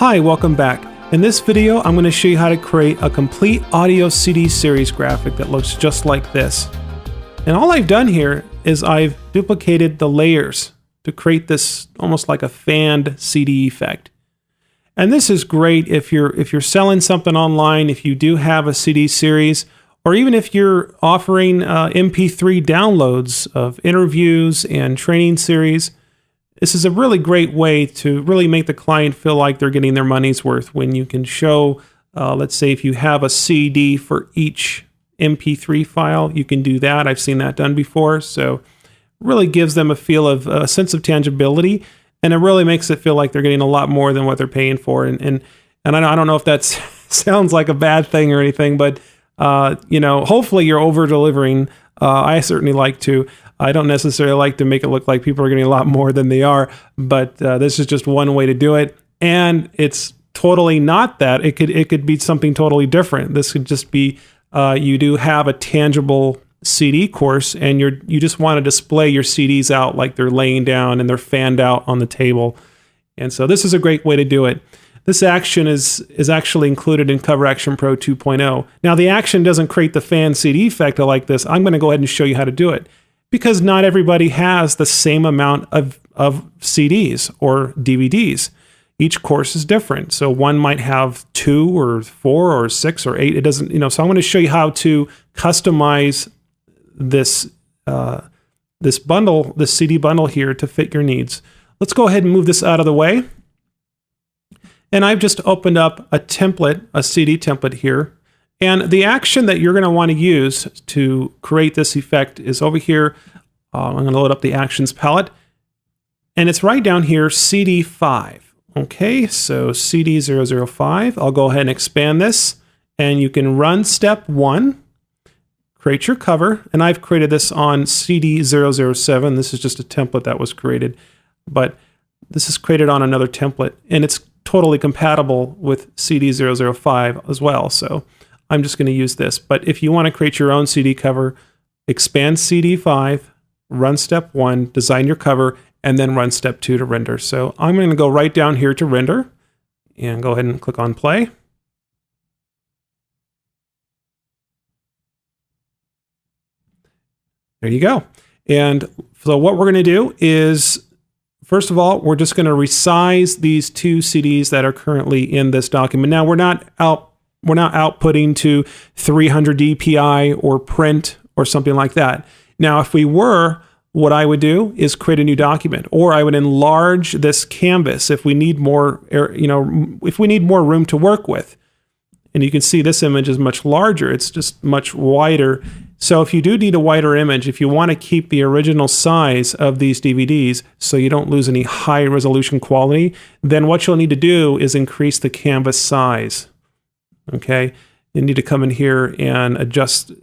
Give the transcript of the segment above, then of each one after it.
Hi, welcome back. In this video, I'm going to show you how to create a complete audio CD series graphic that looks just like this. And all I've done here is I've duplicated the layers to create this almost like a fanned CD effect. And this is great if you're selling something online, if you do have a CD series, or even if you're offering MP3 downloads of interviews and training series. This is a really great way to really make the client feel like they're getting their money's worth when you can show, let's say if you have a CD for each MP3 file, you can do that. I've seen that done before. So really gives them a feel of a sense of tangibility, and it really makes it feel like they're getting a lot more than what they're paying for. And I don't know if that sounds like a bad thing or anything, but hopefully you're over delivering. I certainly like to. I don't necessarily like to make it look like people are getting a lot more than they are, but this is just one way to do it. And it's totally not that. It could be something totally different. This could just be you do have a tangible CD course, and you just want to display your CDs out like they're laying down and they're fanned out on the table. And so this is a great way to do it. This action is actually included in Cover Action Pro 2.0. Now the action doesn't create the fan CD effect like this. I'm going to go ahead and show you how to do it, because not everybody has the same amount of CDs or DVDs. Each course is different. So one might have 2 or 4 or 6 or 8. It doesn't, so I'm going to show you how to customize this bundle, this CD bundle here to fit your needs. Let's go ahead and move this out of the way. And I've just opened up a template, a CD template here. And the action that you're going to want to use to create this effect is over here. I'm going to load up the actions palette. And it's right down here, CD5. Okay, so CD005. I'll go ahead and expand this. And you can run step 1. Create your cover. And I've created this on CD007. This is just a template that was created. But this is created on another template. And it's totally compatible with CD005 as well. So I'm just going to use this. But if you want to create your own CD cover, expand CD5, run step 1, design your cover, and then run step 2 to render. So I'm going to go right down here to render and go ahead and click on play. There you go. And so what we're going to do is, first of all, we're just going to resize these 2 CDs that are currently in this document. Now we're not outputting to 300 dpi or print or something like that. Now, if we were, what I would do is create a new document, or I would enlarge this canvas if we need more, if we need more room to work with. And you can see this image is much larger. It's just much wider. So if you do need a wider image, if you want to keep the original size of these DVDs so you don't lose any high resolution quality, then what you'll need to do is increase the canvas size. Okay, you need to come in here and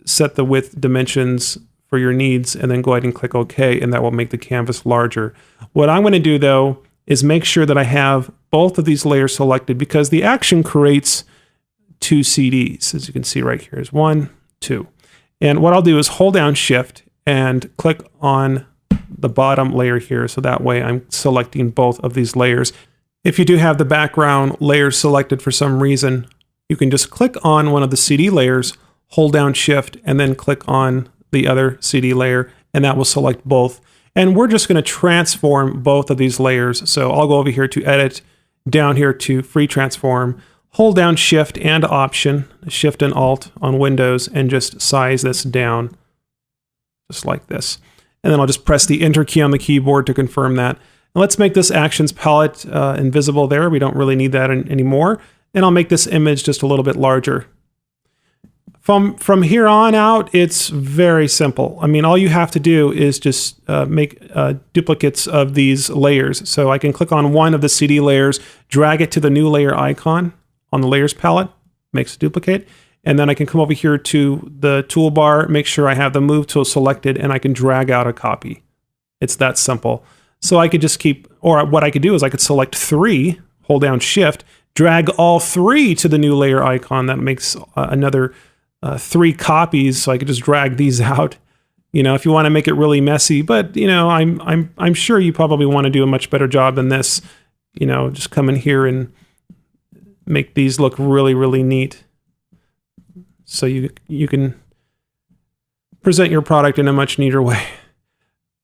set the width dimensions for your needs, and then go ahead and click OK, and that will make the canvas larger. What I'm going to do, though, is make sure that I have both of these layers selected, because the action creates 2 CDs. As you can see right here is 1, 2. And what I'll do is hold down Shift and click on the bottom layer here, so that way I'm selecting both of these layers. If you do have the background layers selected for some reason, you can just click on one of the CD layers, hold down Shift, and then click on the other CD layer, and that will select both. And we're just going to transform both of these layers. So I'll go over here to Edit, down here to Free Transform, hold down Shift and Option, Shift and Alt on Windows, and just size this down, just like this. And then I'll just press the Enter key on the keyboard to confirm that. And let's make this Actions palette invisible there. We don't really need that anymore. And I'll make this image just a little bit larger. From here on out, it's very simple. I mean, all you have to do is just make duplicates of these layers. So I can click on one of the CD layers, drag it to the new layer icon on the layers palette, makes a duplicate. And then I can come over here to the toolbar, make sure I have the move tool selected, and I can drag out a copy. It's that simple. So I could just keep, or what I could do is I could select 3, hold down Shift, drag all 3 to the new layer icon. That makes another 3 copies, so I could just drag these out. If you want to make it really messy, but I'm sure you probably want to do a much better job than this. Just come in here and make these look really, really neat. So you can present your product in a much neater way.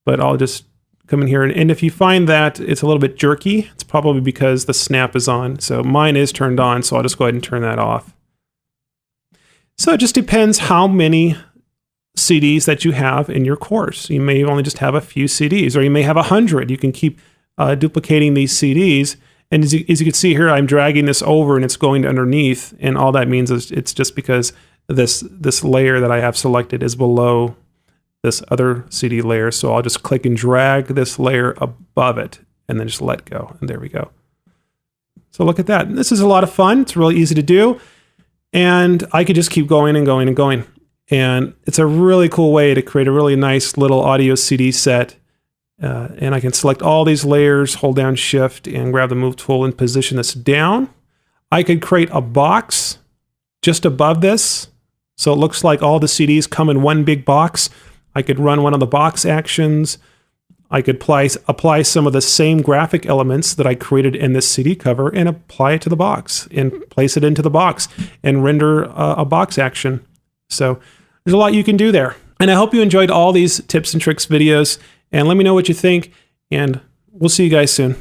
But I'll just come in here, and if you find that it's a little bit jerky, it's probably because the snap is on. So mine is turned on, so I'll just go ahead and turn that off. So it just depends how many CDs that you have in your course. You may only just have a few CDs, or you may have 100. You can keep duplicating these CDs. And as you can see here, I'm dragging this over and it's going underneath. And all that means is it's just because this layer that I have selected is below this other CD layer. So I'll just click and drag this layer above it and then just let go. And there we go. So look at that. This is a lot of fun. It's really easy to do. And I could just keep going and going and going. And it's a really cool way to create a really nice little audio CD set. And I can select all these layers, hold down Shift, and grab the Move tool and position this down. I could create a box just above this. So it looks like all the CDs come in one big box. I could run one of the box actions. I could apply some of the same graphic elements that I created in this CD cover and apply it to the box and place it into the box and render a box action. So there's a lot you can do there. And I hope you enjoyed all these tips and tricks videos, and let me know what you think, and we'll see you guys soon.